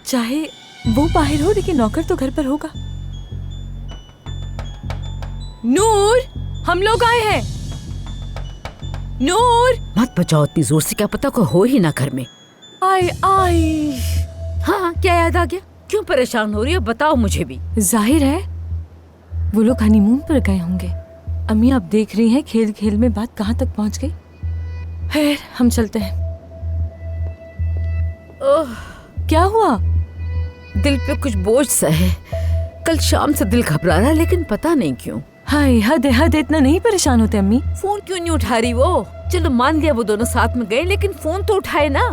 चाहे वो बाहर हो लेकिन नौकर तो घर पर होगा। नूर, हम लोग आए हैं। नूर, मत बचाओ इतनी जोर से, क्या पता कोई हो ही ना घर में। आई आई। हाँ, क्या याद आ गया? क्यों परेशान हो रही हो, बताओ मुझे भी। जाहिर है वो लोग हनीमून पर गए होंगे। अम्मी आप देख रही हैं खेल खेल में बात कहाँ तक पहुँच गई। खैर हम चलते हैं। ओह, क्या हुआ? दिल पे कुछ बोझ सा है। कल शाम से दिल घबरा रहा है लेकिन पता नहीं क्यों। हाय हद हद, इतना नहीं परेशान होते अम्मी। फोन क्यों नहीं उठा रही वो? चलो मान लिया वो दोनों साथ में गए लेकिन फोन तो उठाए ना।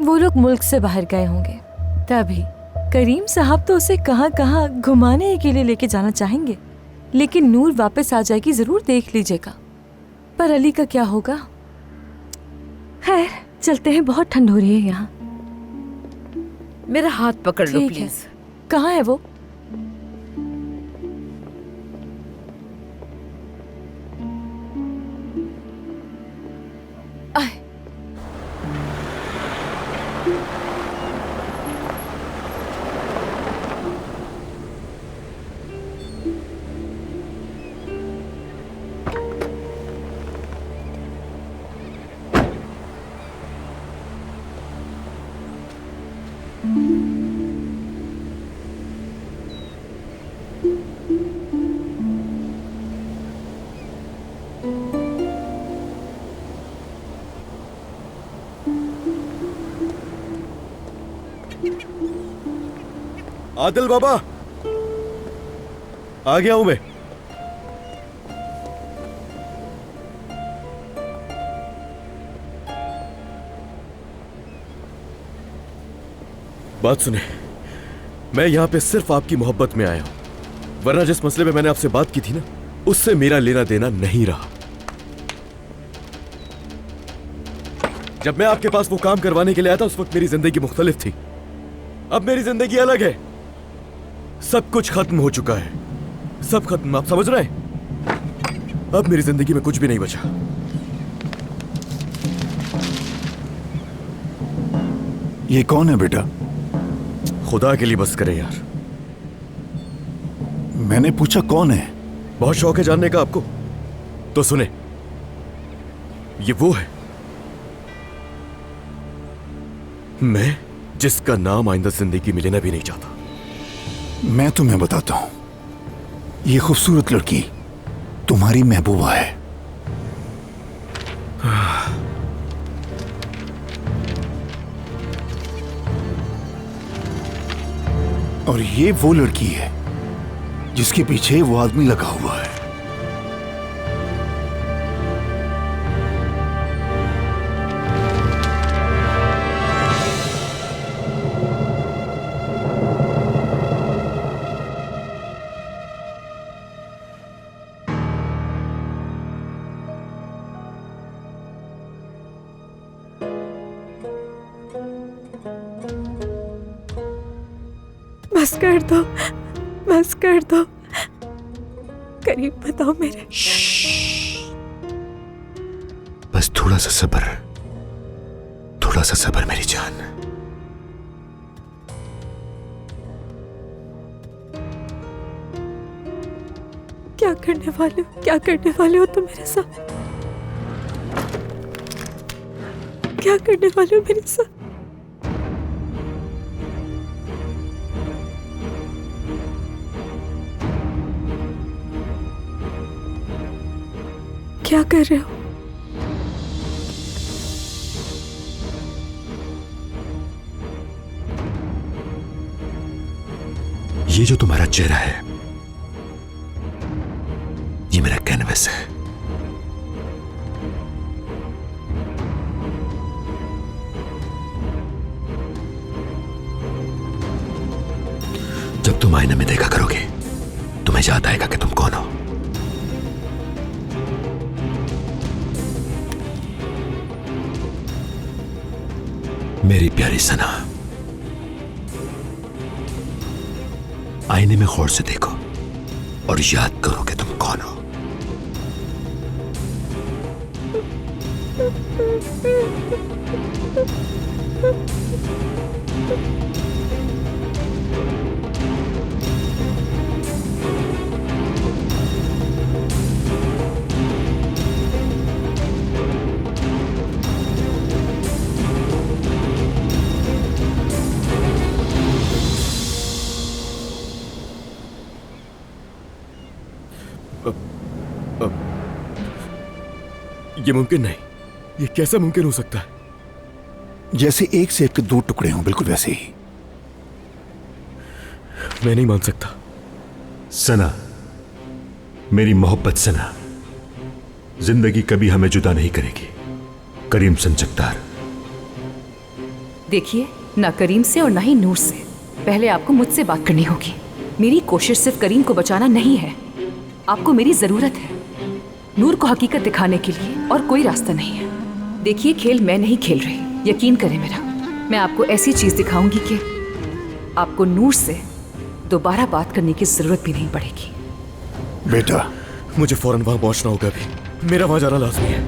वो लोग मुल्क से बाहर गए होंगे तभी। करीम साहब तो उसे कहाँ कहाँ घुमाने के लिए लेके जाना चाहेंगे, लेकिन नूर वापस आ जाएगी जरूर, देख लीजिएगा। पर अली का क्या होगा? खैर चलते हैं, बहुत ठंड हो रही है यहाँ। मेरा हाथ पकड़ लो ठीक है। प्लीज। कहाँ है वो? आए। आदिल बाबा, आ गया हूं मैं। बात सुने, मैं यहां पे सिर्फ आपकी मोहब्बत में आया हूं, वरना जिस मसले में मैंने आपसे बात की थी ना, उससे मेरा लेना देना नहीं रहा। जब मैं आपके पास वो काम करवाने के लिए आया था उस वक्त मेरी जिंदगी मुख्तलिफ थी। अब मेरी जिंदगी अलग है। सब कुछ खत्म हो चुका है, सब खत्म, आप समझ रहे हैं? अब मेरी जिंदगी में कुछ भी नहीं बचा। ये कौन है बेटा? खुदा के लिए बस करे यार। मैंने पूछा कौन है? बहुत शौक है जानने का आपको, तो सुने, ये वो है मैं जिसका नाम आइंदा जिंदगी में लेना भी नहीं चाहता। मैं तुम्हें बताता हूं, ये खूबसूरत लड़की तुम्हारी महबूबा है। और ये वो लड़की है जिसके पीछे वो आदमी लगा हुआ है। बस कर दो, बस कर दो। करीब बताओ मेरे। बस थोड़ा सा सब्र, थोड़ा सा सब्र मेरी जान। क्या करने वाले हो, क्या करने वाले हो तुम मेरे साथ? क्या करने वाले हो मेरे साथ? क्या कर रहे हो? ये जो तुम्हारा चेहरा है, ये मेरा कैनवस है। जब तुम आईने में देखा करोगे, तुम्हें याद आएगा कि तुम कौन हो। मेरी प्यारी सना, आईने में गौर से देखो और याद करो कि तुम कौन हो। ये मुमकिन नहीं। ये कैसे मुमकिन हो सकता है? जैसे एक सेब के दो टुकड़े हों, बिल्कुल वैसे ही। मैं नहीं मान सकता। सना, मेरी मोहब्बत सना, जिंदगी कभी हमें जुदा नहीं करेगी। करीम संजकदार। देखिए, ना करीम से और ना ही नूर से। पहले आपको मुझसे बात करनी होगी। मेरी कोशिश सिर्फ करीम को बचाना नहीं है, आपको मेरी जरूरत है नूर को हकीकत दिखाने के लिए, और कोई रास्ता नहीं है। देखिए, खेल मैं नहीं खेल रही, यकीन करें मेरा। मैं आपको ऐसी चीज दिखाऊंगी कि आपको नूर से दोबारा बात करने की जरूरत भी नहीं पड़ेगी। बेटा, मुझे फौरन वहां पहुंचना होगा अभी। मेरा वहां जाना लाजमी है।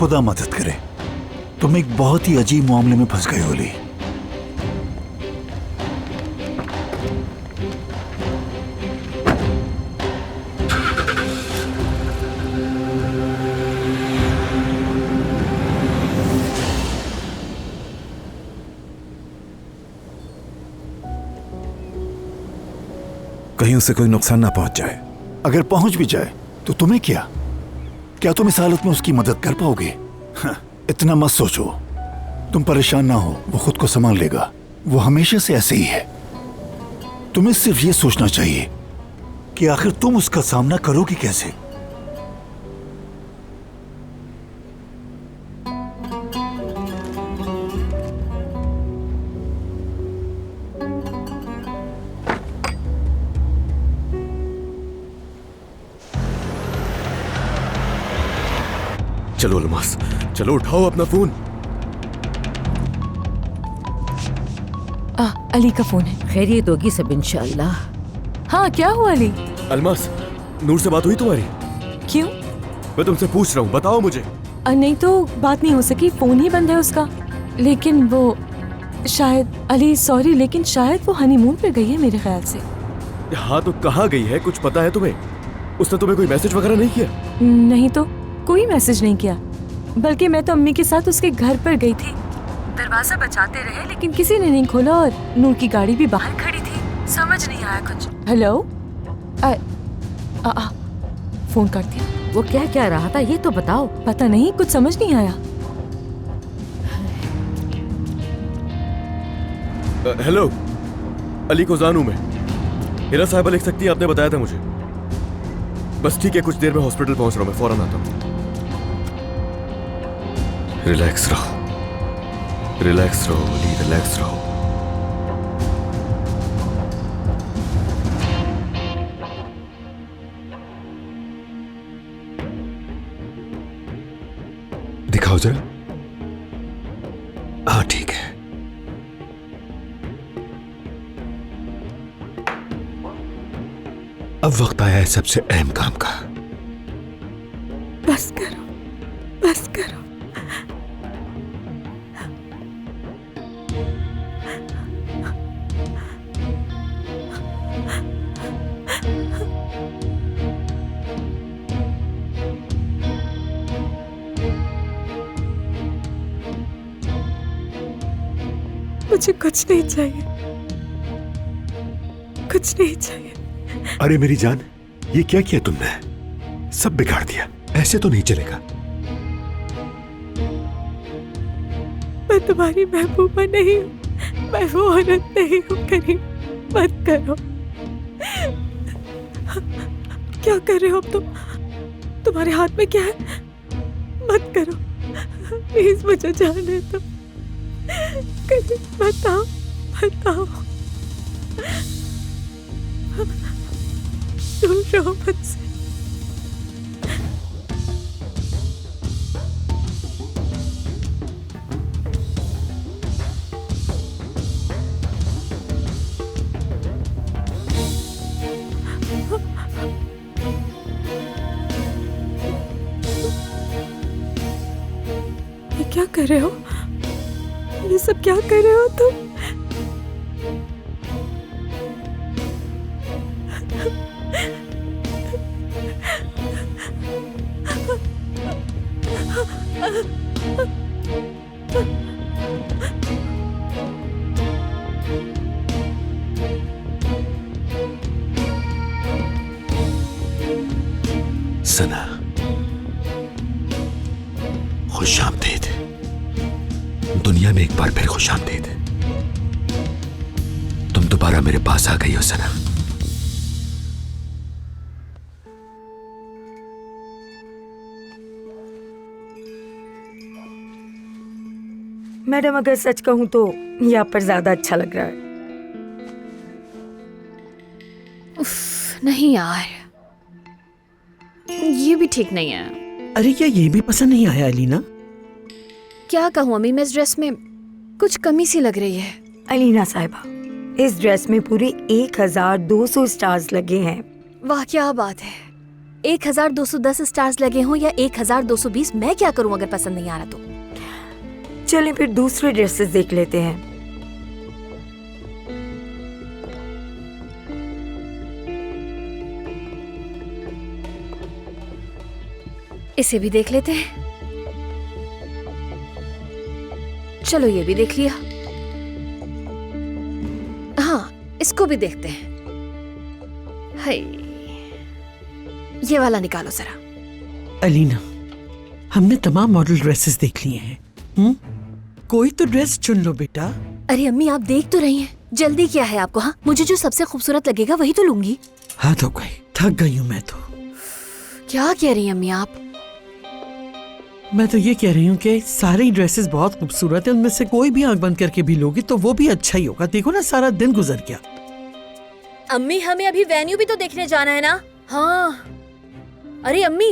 खुदा मदद करे, तुम एक बहुत ही अजीब मामले में फंस गए हो ली। कहीं उसे कोई नुकसान ना पहुंच जाए। अगर पहुंच भी जाए तो तुम्हें क्या तुम इस हालत में उसकी मदद कर पाओगे? हाँ, इतना मत सोचो, तुम परेशान ना हो, वो खुद को संभाल लेगा। वो हमेशा से ऐसे ही है। तुम्हें सिर्फ ये सोचना चाहिए कि आखिर तुम उसका सामना करोगी कैसे। चलो अलमास, चलो उठाओ अपना फोन। अली का फोन है। खैरियत होगी सब इंशाअल्लाह। हाँ, क्या हुआ अली? अलमास, नूर से बात हुई तुम्हारी? क्यों? मैं तुमसे पूछ रहा हूँ, बताओ मुझे। नहीं तो बात नहीं हो सकी, फोन ही बंद है उसका। लेकिन वो शायद, अली सॉरी, लेकिन शायद वो हनीमून पे गई है मेरे ख्याल से। हाँ तो कहाँ गई है, कुछ पता है तुम्हें? उसने तुम्हें कोई मैसेज वगैरह नहीं किया? नहीं तो कोई मैसेज नहीं किया, बल्कि मैं तो अम्मी के साथ उसके घर पर गई थी। दरवाजा बजाते रहे लेकिन किसी ने नहीं खोला, और नूर की गाड़ी भी बाहर खड़ी थी। समझ नहीं आया कुछ। हेलो, फोन कर दिया। वो क्या क्या रहा था ये तो बताओ। पता नहीं, कुछ समझ नहीं आया। हेलो, अली को जानू मैं। हिरा साहिबा लिख सकती है, आपने बताया था मुझे। बस ठीक है, कुछ देर में हॉस्पिटल पहुंच रहा हूँ, मैं फौरन आता हूँ। रिलैक्स रहो, रिलैक्स रहो अली, रिलैक्स रहो। दिखाओ जरा। हाँ ठीक है। अब वक्त आया है सबसे अहम काम का। बस करो, बस करो। मुझे कुछ नहीं चाहिए, कुछ नहीं चाहिए। अरे मेरी जान, ये क्या किया तुमने? सब बिगाड़ दिया, ऐसे तो नहीं चलेगा। मैं तुम्हारी महबूबा नहीं हूँ, मैं वो औरत नहीं हूँ। करीम, मत करो। क्या कर रहे हो अब तुम? तुम्हारे हाथ में क्या है? मत करो प्लीज, मुझे जाने दो। करीम, बताओ, बताओ। दूर रहो मुझसे। कर रहे हो? ये सब क्या कर रहे हो तुम? सना, खुश आमदीद। दुनिया में एक बार फिर खुश आमदीद। तुम दोबारा मेरे पास आ गई हो सना। मैडम, अगर सच कहूं तो ये आप पर ज्यादा अच्छा लग रहा है। नहीं यार, ये भी ठीक नहीं है। अरे क्या ये भी पसंद नहीं आया अलीना? क्या कहूँ अम्मी, मैं इस ड्रेस में कुछ कमी सी लग रही है। अलीना साहिबा, इस ड्रेस में पूरे 1200 स्टार्स लगे हैं। वाह क्या बात है। 1210 स्टार्स लगे हों या 1220, मैं क्या करूँ अगर पसंद नहीं आ रहा तो? चलें फिर दूसरे ड्रेसेस देख लेते हैं। इसे भी देख लेते हैं। चलो ये भी देख लिया। हाँ, इसको भी देखते हैं। हाय, ये वाला निकालो जरा। अलीना, हमने तमाम मॉडल ड्रेसेस देख लिए हैं। कोई तो ड्रेस चुन लो बेटा। अरे अम्मी, आप देख तो रही हैं, जल्दी क्या है आपको? हाँ, मुझे जो सबसे खूबसूरत लगेगा वही तो लूंगी। हाथ हो गई, थक गई हूँ मैं तो। क्या कह रही हैं अम्मी आप? मैं तो ये कह रही हूँ कि सारी ड्रेसेस बहुत खूबसूरत है, उनमें से कोई भी आंख बंद करके भी लोगी तो वो भी अच्छा ही होगा। देखो ना, सारा दिन गुजर गया। अम्मी, हमें अभी वेन्यू भी तो देखने जाना है ना। हाँ, अरे अम्मी,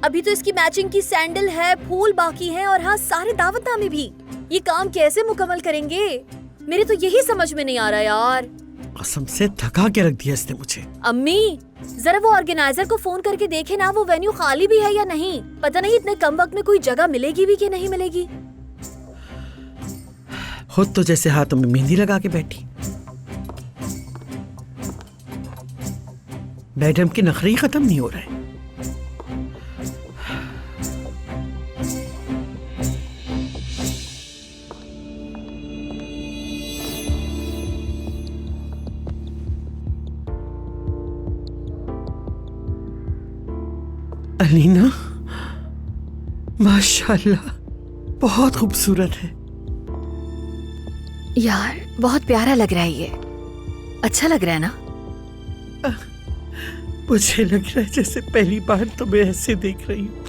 अभी तो इसकी मैचिंग की सैंडल है, फूल बाकी हैं, और हाँ, सारे दावतनामे भी। ये काम कैसे मुकम्मल करेंगे? मेरे तो यही समझ में नहीं आ रहा यार। कसम से थका के रख दिया इसने मुझे। अम्मी, जरा वो ऑर्गेनाइजर को फोन करके देखे ना, वो वेन्यू खाली भी है या नहीं। पता नहीं इतने कम वक्त में कोई जगह मिलेगी भी कि नहीं मिलेगी। खुद तो जैसे हाथों में मेहंदी लगा के बैठी। मैडम की नखरे खत्म नहीं हो रहे। अलीना, माशाल्लाह, बहुत खूबसूरत है यार, बहुत प्यारा लग रहा है ये। अच्छा लग रहा है ना? मुझे लग रहा है जैसे पहली बार तुम्हें ऐसे देख रही हूँ।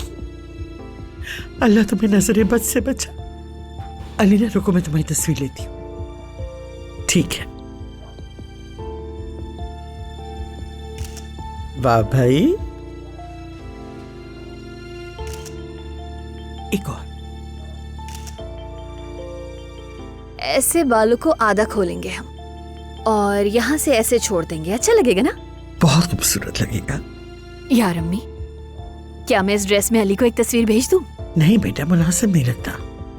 अल्लाह तुम्हें नजरे बद से बचा। अलीना, रुको, मैं तुम्हारी तस्वीर लेती हूँ। ठीक है। वाह भाई, एक और। ऐसे बालों को आधा खोलेंगे हम और यहाँ से ऐसे छोड़ देंगे। अच्छा लगेगा ना? बहुत खूबसूरत लगेगा। यार अम्मी, क्या मैं इस ड्रेस में अली को एक तस्वीर भेज दूं? नहीं बेटा, मुनासिब नहीं लगता।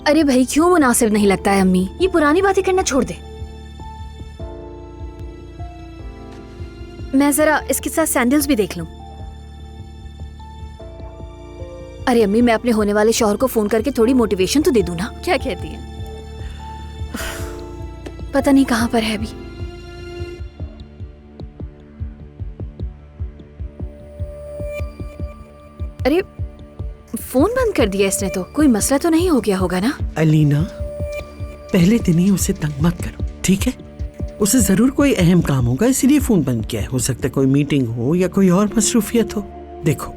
अरे भाई, क्यों मुनासिब नहीं लगता है अम्मी? ये पुरानी बातें करना छोड़ दे। मैं जरा इसके साथ सैंडल्स भी देख लूं। अरे अम्मी, मैं अपने होने वाले शौहर को फोन करके थोड़ी मोटिवेशन तो दे दूं ना। क्या कहती है? पता नहीं कहां पर है अभी। अरे फोन बंद कर दिया इसने तो। कोई मसला तो नहीं हो गया होगा ना? अलीना, पहले दिन ही उसे तंग मत करो, ठीक है? उसे जरूर कोई अहम काम होगा इसीलिए फोन बंद किया है। हो सकता है कोई मीटिंग हो या कोई और मसरूफियत हो। देखो,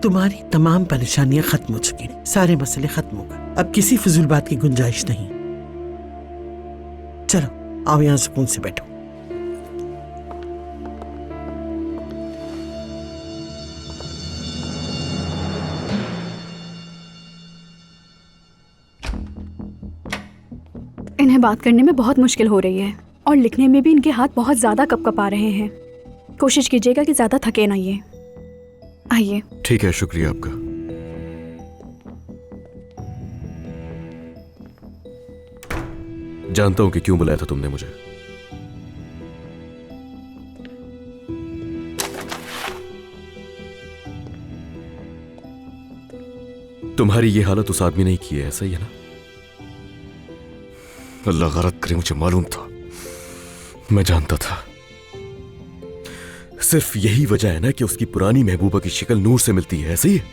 तुम्हारी तमाम परेशानियां खत्म हो चुकी हैं, सारे मसले खत्म हो गए। अब किसी फिजूल बात की गुंजाइश नहीं। चलो आओ, यहाँ सुकून से बैठो। इन्हें बात करने में बहुत मुश्किल हो रही है और लिखने में भी इनके हाथ बहुत ज़्यादा कपकपा रहे हैं। कोशिश कीजिएगा कि ज़्यादा थके ना ये। आइए। ठीक है, शुक्रिया आपका। जानता हूं कि क्यों बुलाया था तुमने मुझे। तुम्हारी ये हालत उस आदमी ने ही की है, ऐसा ही है ना? अल्लाह गलत करे, मुझे मालूम था, मैं जानता था। सिर्फ यही वजह है ना कि उसकी पुरानी महबूबा की शक्ल नूर से मिलती है, ऐसे ही है?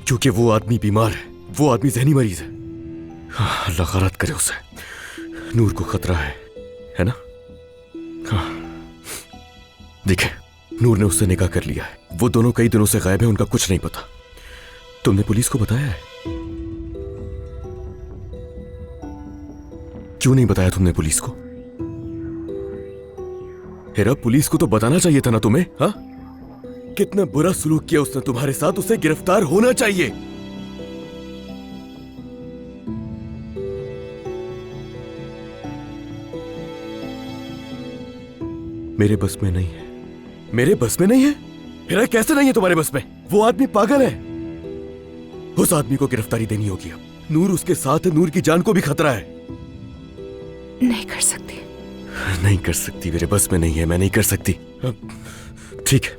क्योंकि वो आदमी बीमार है, वो आदमी जहनी मरीज है। अल्लाह गलत करे उसे, नूर को खतरा है ना? हाँ, देखे, नूर ने उससे निकाह कर लिया है। वो दोनों कई दिनों से गायब है, उनका कुछ नहीं पता। तुमने पुलिस को बताया है? क्यों नहीं बताया तुमने पुलिस को? हेरा, पुलिस को तो बताना चाहिए था ना तुम्हें। हाँ, कितना बुरा सलूक किया उसने तुम्हारे साथ, उसे गिरफ्तार होना चाहिए। मेरे बस में नहीं है, मेरे बस में नहीं है। हेरा, कैसे नहीं है तुम्हारे बस में? वो आदमी पागल है, उस आदमी को गिरफ्तारी देनी होगी अब। नूर उसके साथ है, नूर की जान को भी खतरा है। नहीं कर सकती। नहीं कर सकती, मेरे बस में नहीं है, मैं नहीं कर सकती। ठीक है,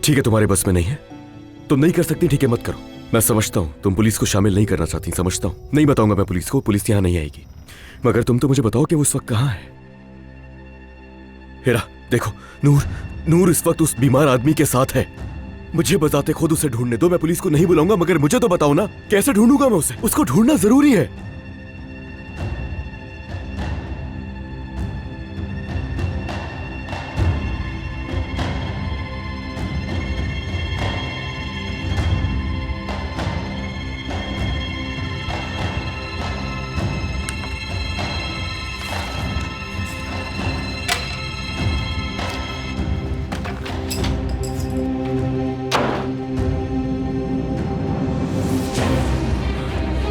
ठीक है, तुम्हारे बस में नहीं है, तुम नहीं कर सकती, ठीक है, मत करो। मैं समझता हूं तुम पुलिस को शामिल नहीं करना चाहती, समझता हूं। नहीं बताऊंगा मैं पुलिस को, पुलिस यहां नहीं आएगी। मगर तुम तो मुझे बताओ कि वो उस वक्त कहां है। हेरा देखो, नूर इस वक्त उस बीमार आदमी के साथ है। मुझे बताते खुद उसे ढूंढने दो, मैं पुलिस को नहीं बुलाऊंगा, मगर मुझे तो बताओ ना, कैसे ढूंढूंगा मैं उसे? उसको ढूंढना जरूरी है।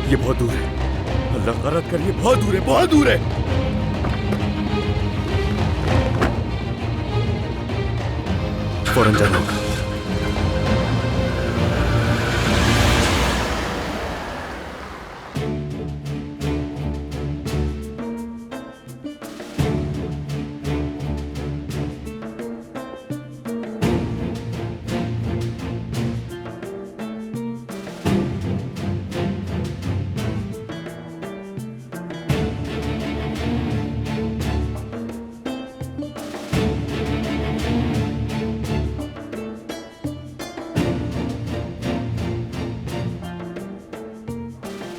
ये बहुत दूर है, अल्लाह गलत कर, ये बहुत दूर है, बहुत दूर है। फौरन जाना होगा।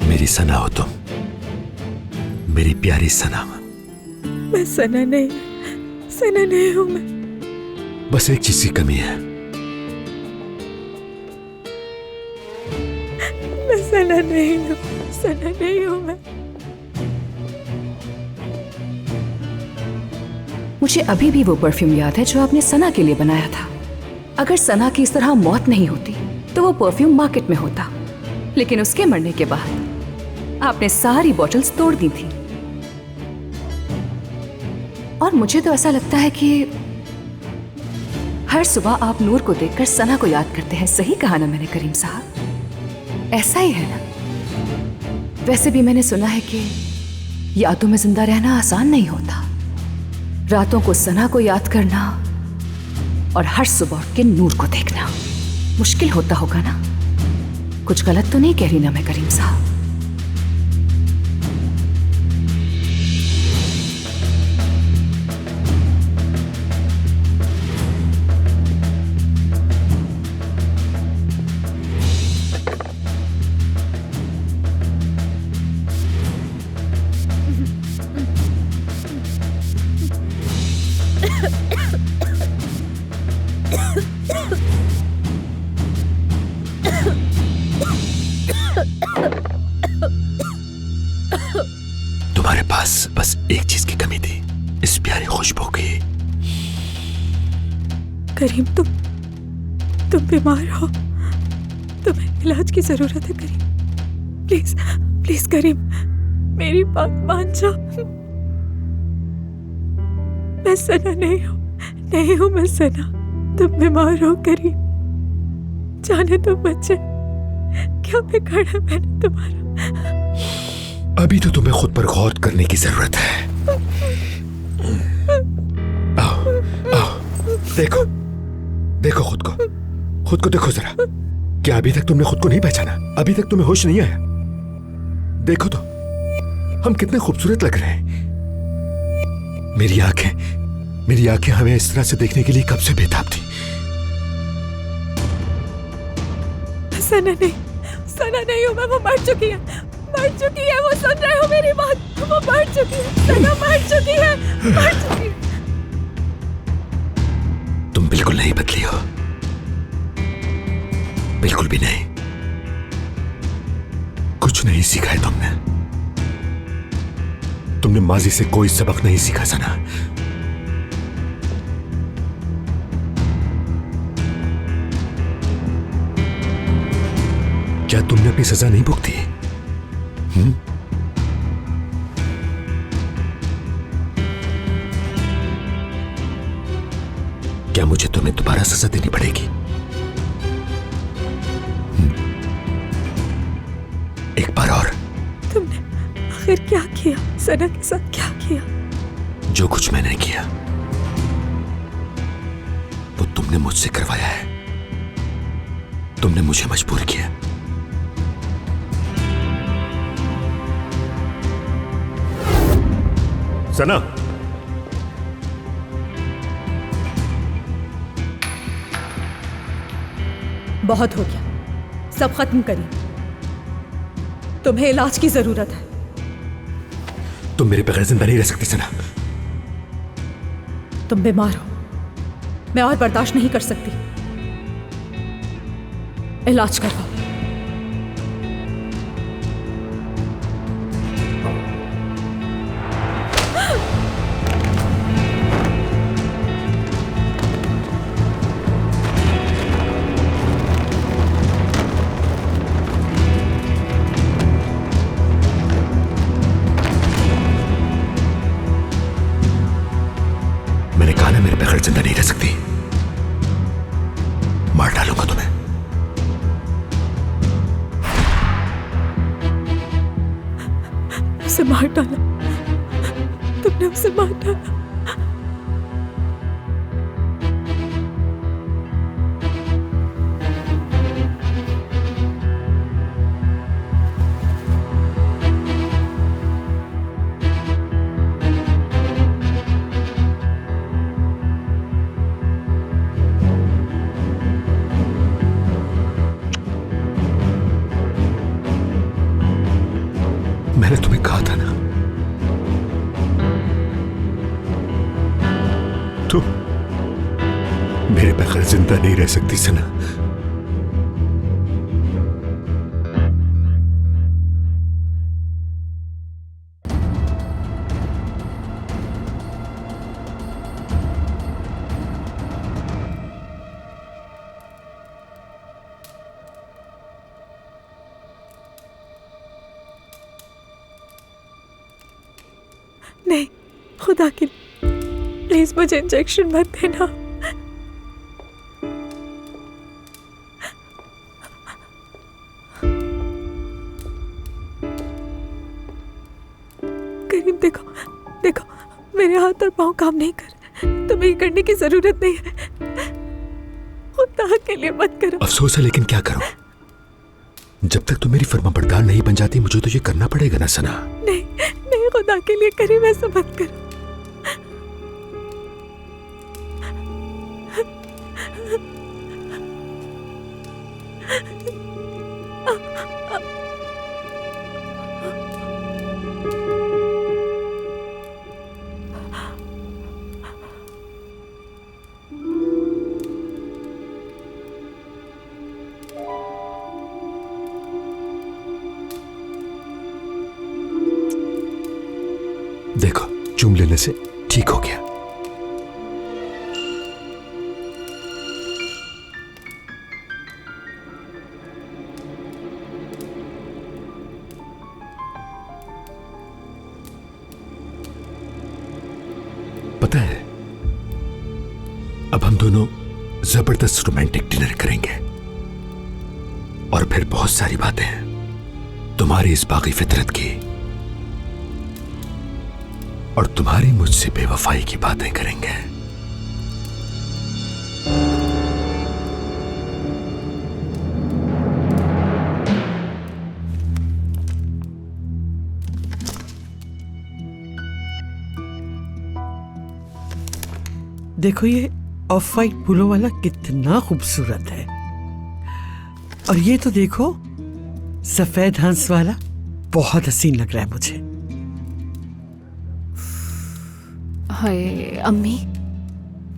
मेरी सना हो तुम, मेरी प्यारी सना। मैं सना नहीं हूं मैं। बस एक चीज की कमी है। मैं सना नहीं हूं मैं। मुझे अभी भी वो परफ्यूम याद है जो आपने सना के लिए बनाया था। अगर सना की इस तरह मौत नहीं होती तो वो परफ्यूम मार्केट में होता, लेकिन उसके मरने के बाद आपने सारी बॉटल्स तोड़ दी थी। और मुझे तो ऐसा लगता है कि हर सुबह आप नूर को देखकर सना को याद करते हैं। सही कहा ना मैंने करीम साहब? ऐसा ही है ना? वैसे भी मैंने सुना है कि यादों में जिंदा रहना आसान नहीं होता। रातों को सना को याद करना और हर सुबह उठ के नूर को देखना मुश्किल होता होगा ना? कुछ गलत तो नहीं कह रही ना मैं करीम साहब? तुम्हारे पास बस एक चीज की कमी थी, इस प्यारी खुशबू की। करीम, तुम बीमार हो, तुम्हें इलाज की जरूरत है करीम। प्लीज करीम, मेरी बात मान जाओ। मैं सना नहीं हूँ मैं सना। तुम बीमार हो करीम, जाने दो बच्चे। क्या बिगाड़ा मैंने तुम्हारा? अभी तो तुम्हें खुद पर गौर करने की जरूरत है। देखो देखो खुद को देखो जरा। क्या अभी तक तुमने खुद को नहीं पहचाना? अभी तक तुम्हें होश नहीं आया? देखो तो हम कितने खूबसूरत लग रहे हैं। मेरी आंखें हमें इस तरह से देखने के लिए कब से बेताब थी। सना नहीं हूँ मैं, वो मर चुकी है, वो सुन रहे हो मेरी बात? वो मर चुकी है, सना मर चुकी है। तुम बिल्कुल नहीं बदली हो, बिल्कुल भी नहीं। कुछ नहीं सीखा है तुमने माजी से कोई सबक नहीं सीखा सना। क्या तुमने अपनी सजा नहीं भुगती? क्या मुझे तुम्हें दोबारा सजा देनी पड़ेगी? एक बार और। तुमने आखिर क्या किया सना के साथ? क्या किया? जो कुछ मैंने किया वो तुमने मुझसे करवाया है। तुमने मुझे मजबूर किया। सना, बहुत हो गया, सब खत्म करिए। तुम्हें इलाज की जरूरत है। तुम मेरे बगैर जिंदा नहीं रह सकती सना। तुम बीमार हो, मैं और बर्दाश्त नहीं कर सकती। इलाज करवाओ। मैंने कहा ना मेरे बगैर जिंदा नहीं रह सकती। मार डालूंगा तुम्हें। उसे मार डाला, तुमने उसे मार डाला। मैंने तुम्हें कहा था ना, तुम मेरे बगैर जिंदा नहीं रह सकती सना। नहीं, खुदा के प्लीज मुझे इंजेक्शन मत देना। करीम देखो, मेरे हाथ और पांव काम नहीं कर। तुम्हें ये करने की जरूरत नहीं है। खुदा के लिए मत करो। अफसोस है लेकिन क्या करूं? जब तक तुम मेरी फर्माबरदार नहीं बन जाती मुझे तो ये करना पड़ेगा ना सना। नहीं, खुदा के लिए करीम ऐसा मत करो। देखो, चूम लेने से ठीक हो गया। पता है, अब हम दोनों जबरदस्त रोमांटिक डिनर करेंगे और फिर बहुत सारी बातें तुम्हारी इस बागी फितरत की और तुम्हारी मुझसे बेवफाई की बातें करेंगे। देखो ये ऑफ वाइट फूलों वाला कितना खूबसूरत है, और ये तो देखो सफेद हंस वाला, बहुत हसीन लग रहा है मुझे। हाय अम्मी,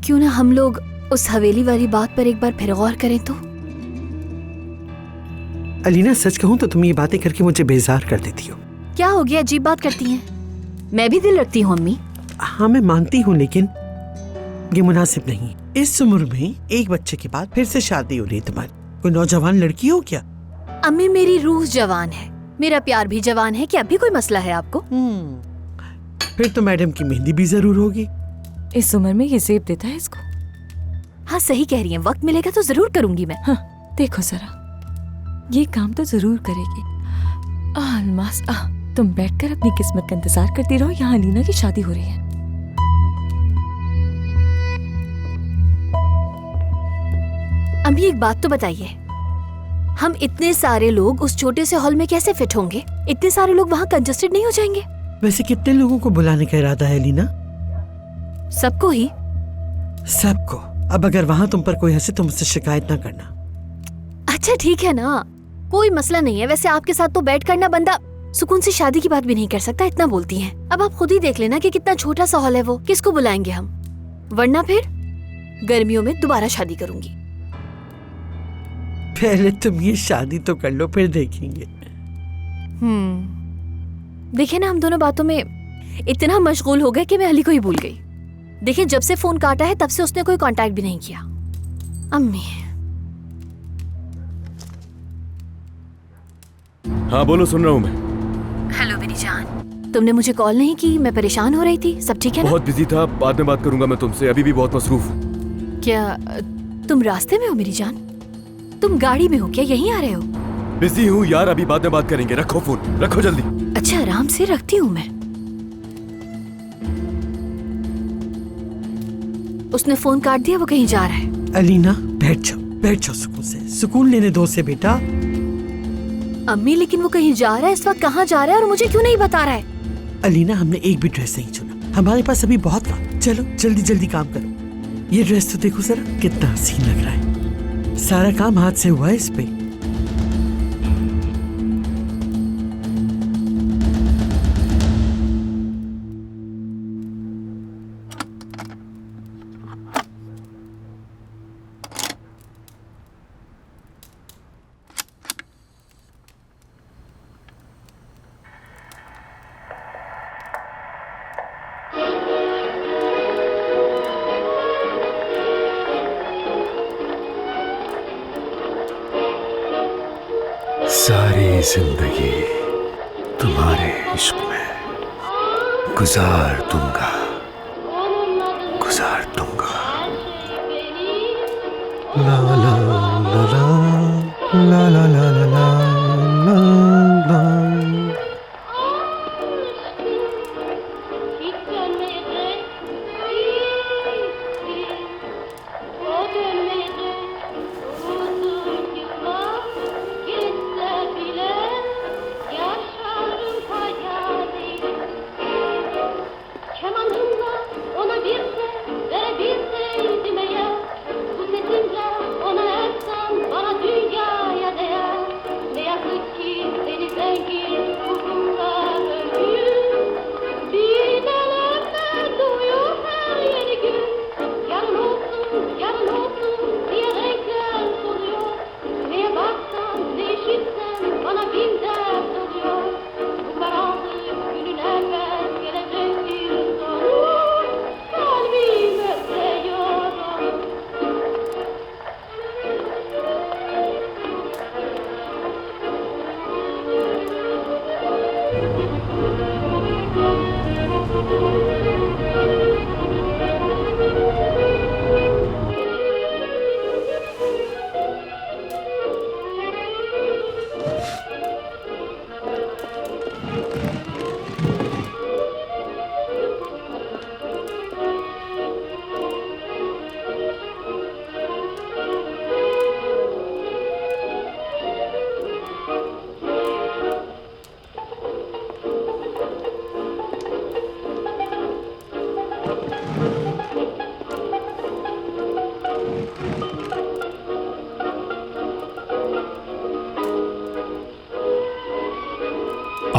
क्यों ना हम लोग उस हवेली वाली बात पर एक बार फिर गौर करें तो? अलीना सच कहूं तो तुम ये बातें करके मुझे बेजार कर देती हो। क्या हो गया, अजीब बात करती हैं? मैं भी दिल रखती हूँ अम्मी। हाँ मैं मानती हूँ, लेकिन ये मुनासिब नहीं। इस उम्र में एक बच्चे के बाद फिर से शादी हो रही है तुम्हारी। कोई नौजवान लड़की हो क्या? अम्मी मेरी रूह जवान है, मेरा प्यार भी जवान है। क्या अभी कोई मसला है आपको? फिर तो मैडम की मेहंदी भी जरूर होगी। इस उम्र में ये जेब देता है इसको। हाँ सही कह रही हैं, वक्त मिलेगा तो जरूर करूंगी मैं। हाँ देखो जरा, ये काम तो जरूर करेगी। अलमास तुम बैठकर अपनी किस्मत का इंतजार करती रहो, यहाँ अलीना की शादी हो रही है। अम्मी एक बात तो बताइए, हम इतने सारे लोग उस छोटे से हॉल में कैसे फिट होंगे? इतने सारे लोग वहाँ कंजस्टेड नहीं हो जाएंगे? वैसे कितने लोगों को बुलाने का इरादा है अलीना? सबको ही। सबको? अब अगर वहाँ तुम पर कोई हंसे तो मुझसे शिकायत ना करना। अच्छा ठीक है ना, कोई मसला नहीं है। वैसे आपके साथ तो बैठ कर ना बंदा सुकून से शादी की बात भी नहीं कर सकता, इतना बोलती हैं। अब आप खुद ही देख लेना कि कितना छोटा सा हॉल है वो, किसको बुलाएंगे हम? वरना फिर गर्मियों में दोबारा शादी करूंगी। पहले तुम ये शादी तो कर लो, फिर देखेंगे। देखिए ना, हम दोनों बातों में इतना मशगूल हो गए कि मैं अली को ही भूल गई। देखिए जब से फोन काटा है तब से उसने कोई कांटेक्ट भी नहीं किया। अम्मी। हाँ बोलो, सुन रहा हूँ मैं। हेलो मेरी जान, तुमने मुझे कॉल नहीं की, मैं परेशान हो रही थी। सब ठीक है ना? बहुत बिजी था, बाद में बात करूंगा मैं तुमसे, अभी भी बहुत मसरूफ हूँ। क्या तुम रास्ते में हो मेरी जान? तुम गाड़ी में हो क्या? यहीं आ रहे हो? बिजी हूँ यार, अभी बाद में बात करेंगे। रखो फोन, रखो जल्दी। अच्छा आराम से रखती हूँ मैं। उसने फोन काट दिया, वो कहीं जा रहा है। अलीना बैठ जाओ सुकून से, सुकून लेने दो से बेटा। अम्मी लेकिन वो कहीं जा रहा है, इस वक्त कहाँ जा रहा है और मुझे क्यों नहीं बता रहा है? अलीना हमने एक भी ड्रेस नहीं चुना, हमारे पास अभी बहुत काम। चलो जल्दी जल्दी काम करो। ये ड्रेस तो देखो जरा, कितना हसीन लग रहा है। सारा काम हाथ से हुआ है इस पे। सारी जिंदगी तुम्हारे इश्क में गुजार दूंगा। ला ला ला ला ला ला ला ला ला ला।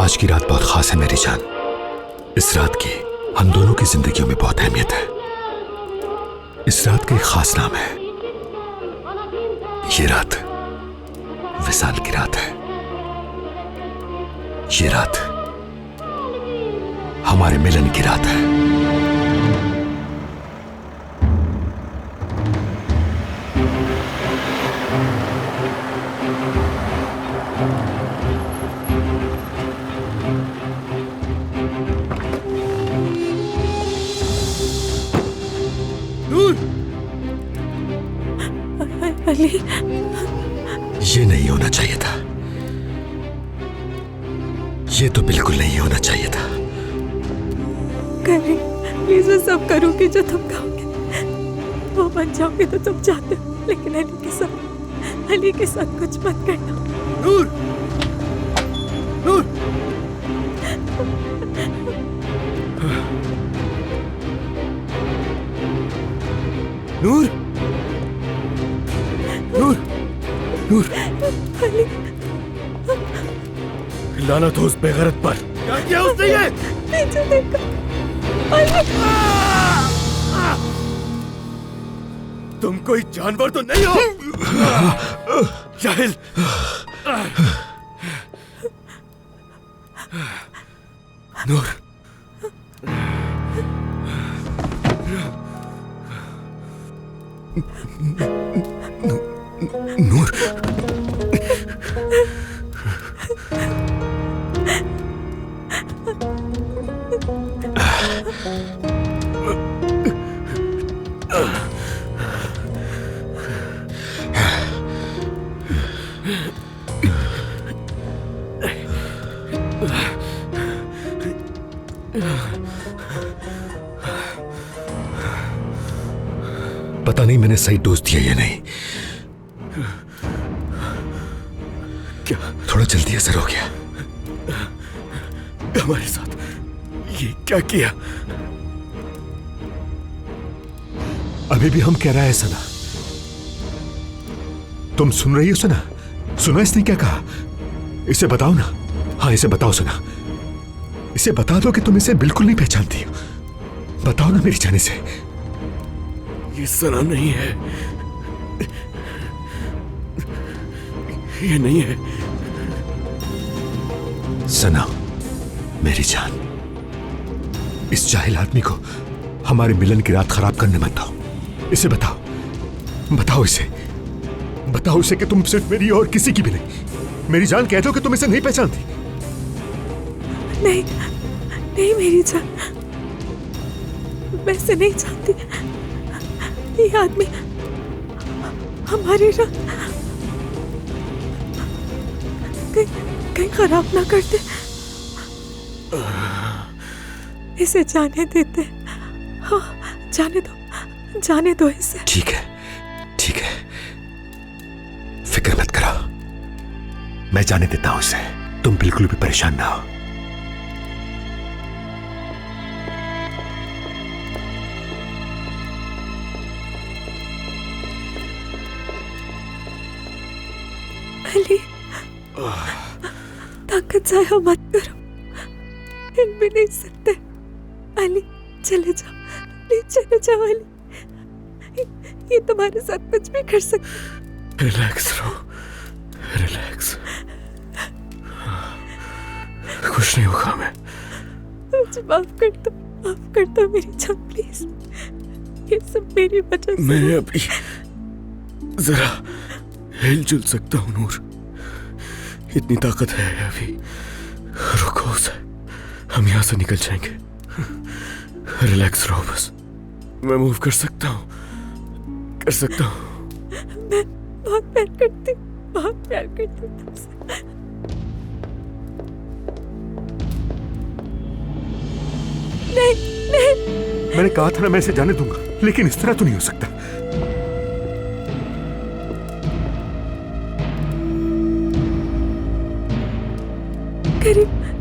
आज की रात बहुत खास है मेरी जान। इस रात की हम दोनों की जिंदगियों में बहुत अहमियत है। इस रात का एक खास नाम है। ये रात विसाल की रात है। ये रात हमारे मिलन की रात है। अली, ये नहीं होना चाहिए था। ये तो बिल्कुल नहीं होना चाहिए था। करीम, प्लीज मैं सब करूंगी जो तुम कहोगे। वो बन जाओगे तो तुम चाहते हो, लेकिन अली के साथ कुछ मत करना। नूर, नूर, नूर, नूर, नूर, अली, लानत हो उस बेगैरत पर। क्या किया उसने ये? पीछे देखो। अली, तुम कोई जानवर तो नहीं हो? जाहिल। नूर, नूर, पता नहीं मैंने सही डोज दिया या नहीं। क्या थोड़ा जल्दी असर हो गया। हमारे साथ ये क्या किया? अभी भी हम कह रहा है सना। तुम सुन रही हो सना? सुना इसने क्या कहा? इसे बताओ ना। हाँ, इसे बताओ सना। इसे बता दो कि तुम इसे बिल्कुल नहीं पहचानती हो। बताओ ना मेरी जाने से। ये सना नहीं है। ये नहीं है। सना, मेरी जान, इस जाहिल आदमी को हमारे मिलन की रात खराब करने मत दो। इसे बताओ, बताओ इसे, बताओ इसे कि तुम सिर्फ मेरी और किसी की भी नहीं। मेरी जान, कह दो कि तुम इसे नहीं पहचानती। नहीं, नहीं मेरी जान, मैं इसे नहीं जानती। ये आदमी हमारी रात कहीं खराब ना करते। इसे जाने देते। हाँ, जाने दो इसे। ठीक है, ठीक है, फिक्र मत करो, मैं जाने देता हूं इसे। तुम बिल्कुल भी परेशान ना हो। अली, ताकत जाया मत करो, हिल भी नहीं सकते। अली, चले जाओ, प्लीज चले जाओ अली। ये तुम्हारे साथ कुछ भी कर सकते। रिलैक्स रहो, रिलैक्स। कुछ नहीं होगा। मैं मुझे माफ कर दो मेरी जान, प्लीज। ये सब मेरी वजह से। मैं अभी जरा हिलजुल सकता हूँ नूर, इतनी ताकत है अभी। रुको उसे, हम यहाँ से निकल जाएंगे। रिलैक्स रहो बस। मैं मूव कर सकता हूँ, कर सकता हूँ। मैं बहुत प्यार करती हूँ तुमसे। नहीं, मैंने कहा था ना मैं इसे जाने दूंगा, लेकिन इस तरह तो नहीं हो सकता।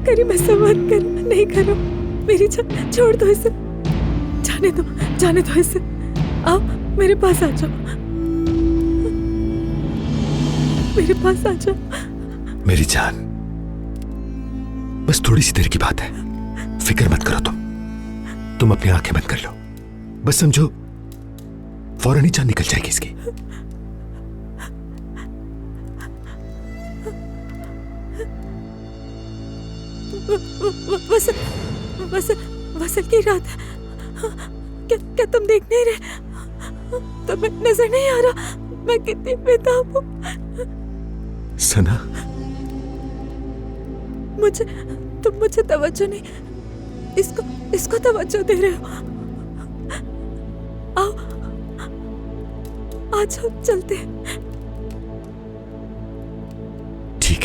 करीम ऐसा मत कर, नहीं करो मेरी जान, छोड़ दो इसे। जाने दो इसे। आओ मेरे पास आ जाओ, मेरे पास आ जाओ। मेरी जान, बस थोड़ी सी देर की बात है, फिक्र मत करो तुम अपनी आंखें बंद कर लो। बस समझो फौरन ही जान निकल जाएगी इसकी। वसल की रात है। क्या तुम देख नहीं रहे? तुम्हें नजर नहीं आ रहा मैं कितनी बेताब हूँ? सना, तुम मुझे तवज्जो नहीं, इसको तवज्जो दे रहे हो। आओ आज हम चलते हैं। ठीक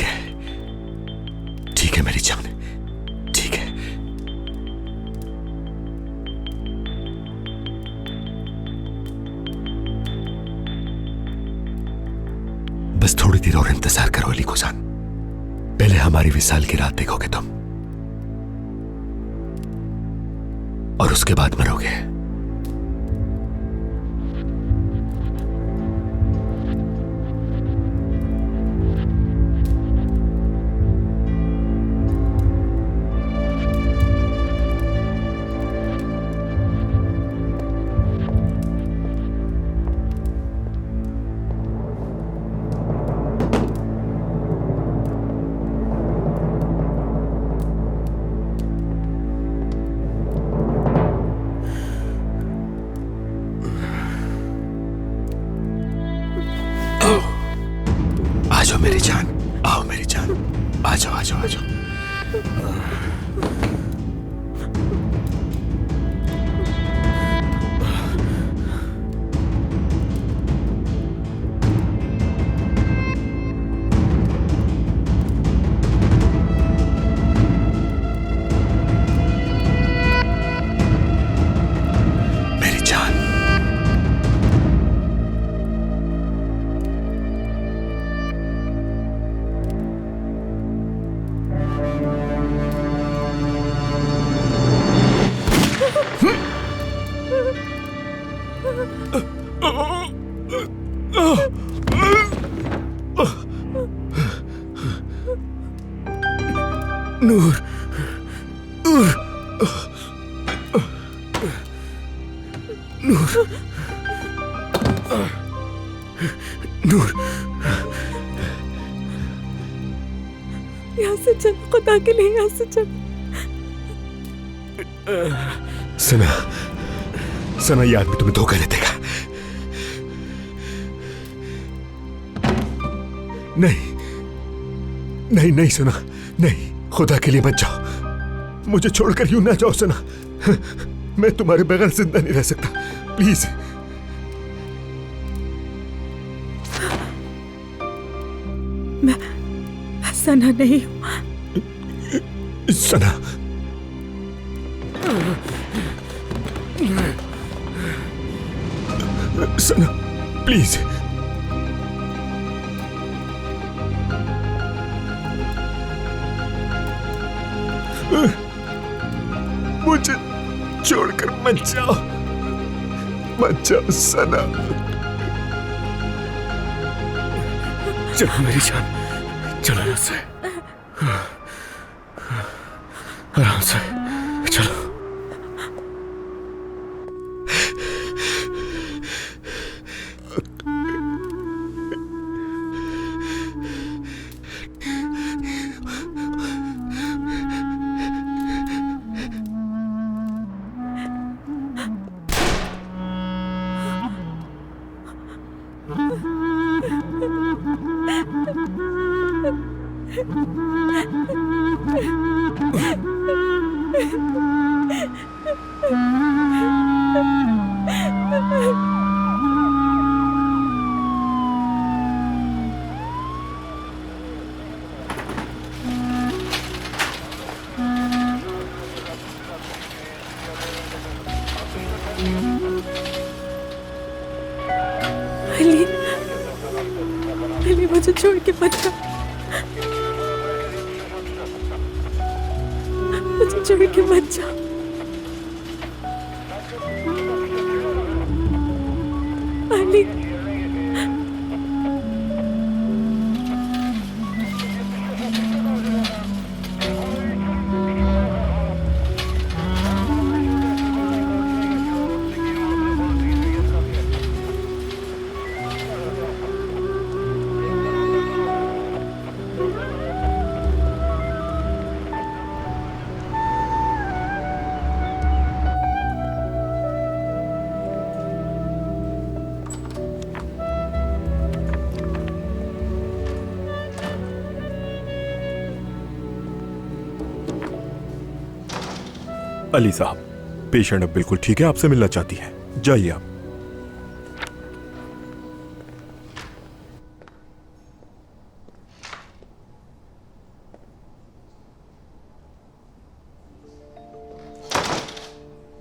है मेरी जान, ठीक है। बस थोड़ी देर और इंतजार करो अली गुजान। पहले हमारी विसाल की रात देखोगे तुम, और उसके बाद मरोगे। आओ मेरी जान, आओ मेरी जान, आ जाओ आ जाओ आ जाओ। मेरी जान, नूर, नूर, नूर, नूर, यहाँ से चल, खुदा के लिए यहाँ से चल। सना ये आदमी तुम्हें धोखा नहीं देगा। नहीं सना, नहीं, खुदा के लिए मत जाओ। मुझे छोड़कर यूं ना जाओ सना। मैं तुम्हारे बगैर जिंदा नहीं रह सकता, प्लीज। मैं सना नहीं हूं। सना, सना प्लीज। मुझे छोड़कर मत जाओ सना। चलो मेरी जान, चलो यहाँ से, आराम से चलो। अली मुझे छोड़ के मत जा, मुझे छोड़ के मत जा। अली अली साहब, पेशेंट अब बिल्कुल ठीक है, आपसे मिलना चाहती है, जाइए आप।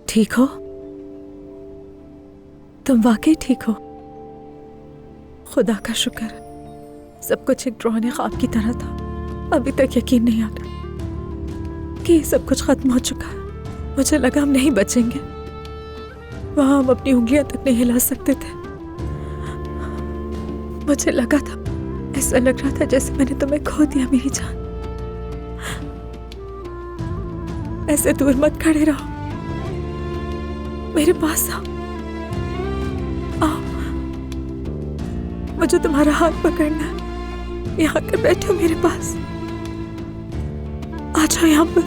ठीक हो? तुम वाकई ठीक हो? खुदा का शुक्र है, सब कुछ एक डरावने ख्वाब की तरह था। अभी तक यकीन नहीं आ रहा कि सब कुछ खत्म हो चुका है। मुझे लगा हम नहीं बचेंगे। वहां हम अपनी उंगलियां तक नहीं हिला सकते थे। मुझे लगा था, ऐसा लग रहा था जैसे मैंने तुम्हें खो दिया मेरी जान। ऐसे दूर मत खड़े रहो, मेरे पास आओ। मुझे तुम्हारा हाथ पकड़ना है। यहाँ आकर बैठो मेरे पास, आ जाओ यहाँ पर।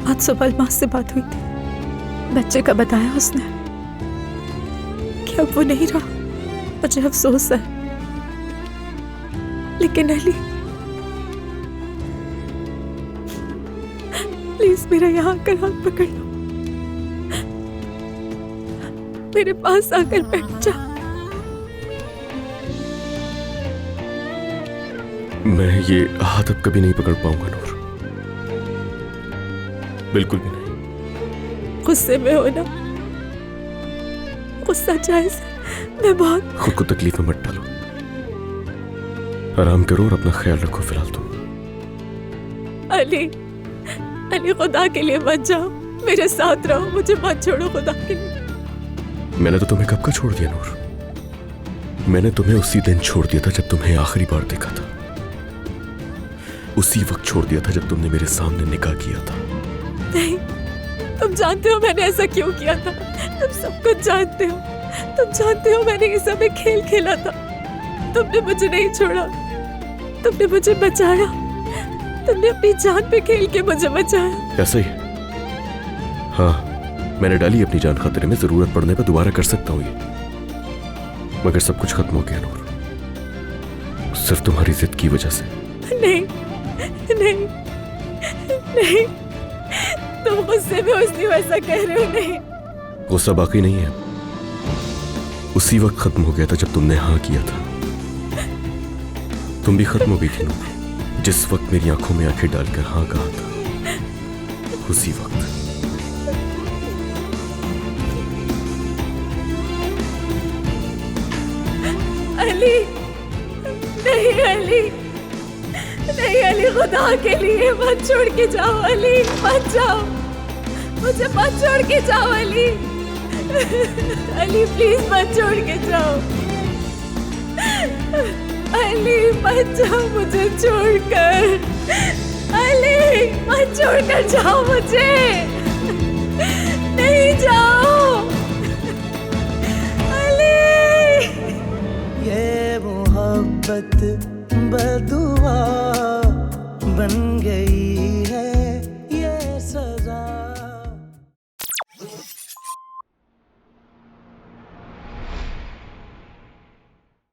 आज सुबह अलमास से बात हुई थी। बच्चे का बताया उसने कि अब वो नहीं रहा। मुझे अफसोस है, लेकिन अली प्लीज मेरा यहाँ आकर हाथ पकड़ लो, मेरे पास आकर बैठ जाओ। मैं ये हाथ अब कभी नहीं पकड़ पाऊंगा नूर, बिल्कुल भी नहीं। गुस्से में हो ना? गुस्सा जायज है, मैं बहुत। खुद को तकलीफ में मत डालो, आराम करो और अपना ख्याल रखो फिलहाल तुम। अली, अली खुदा के लिए मत जाओ, मेरे साथ रहो, मुझे मत छोड़ो खुदा के लिए। मैंने तो तुम्हें कब का छोड़ दिया नूर। मैंने तुम्हें उसी दिन छोड़ दिया था जब तुम्हें आखिरी बार देखा था। उसी वक्त छोड़ दिया था जब तुमने मेरे सामने निकाह किया था। नहीं, तुम जानते हो मैंने ऐसा क्यों किया था। तुम सब कुछ जानते हो। तुम जानते हो मैंने ये सब एक खेल खेला था। तुमने मुझे नहीं छोड़ा, तुमने मुझे बचाया। तुमने अपनी जान पे खेल के मुझे बचाया। ऐसा ही? हाँ, मैंने डाली अपनी जान खतरे में। जरूरत पड़ने पर दोबारा कर सकता हूँ ये, मगर सब कुछ खत्म हो गया नूर, सिर्फ तुम्हारी जिद की वजह से। नहीं नहीं नहीं, तुम गुस्से में हो इसलिए वैसा कह रहे हो। नहीं, गुस्सा बाकी नहीं है, उसी वक्त खत्म हो गया था जब तुमने हाँ किया था। तुम भी खत्म हो गई थी नूर जिस वक्त मेरी आंखों में आंखें डालकर हाँ कहा था। उसी वक्त। अली, नहीं अली, नहीं अली, खुदा के लिए मत छोड़ के जाओ अली, मत जाओ, मुझे मत छोड़ के जाओ अली। अली प्लीज मत छोड़ के जाओ। अली मत जाओ मुझे छोड़कर। अली मत छोड़कर जाओ मुझे, नहीं जाओ।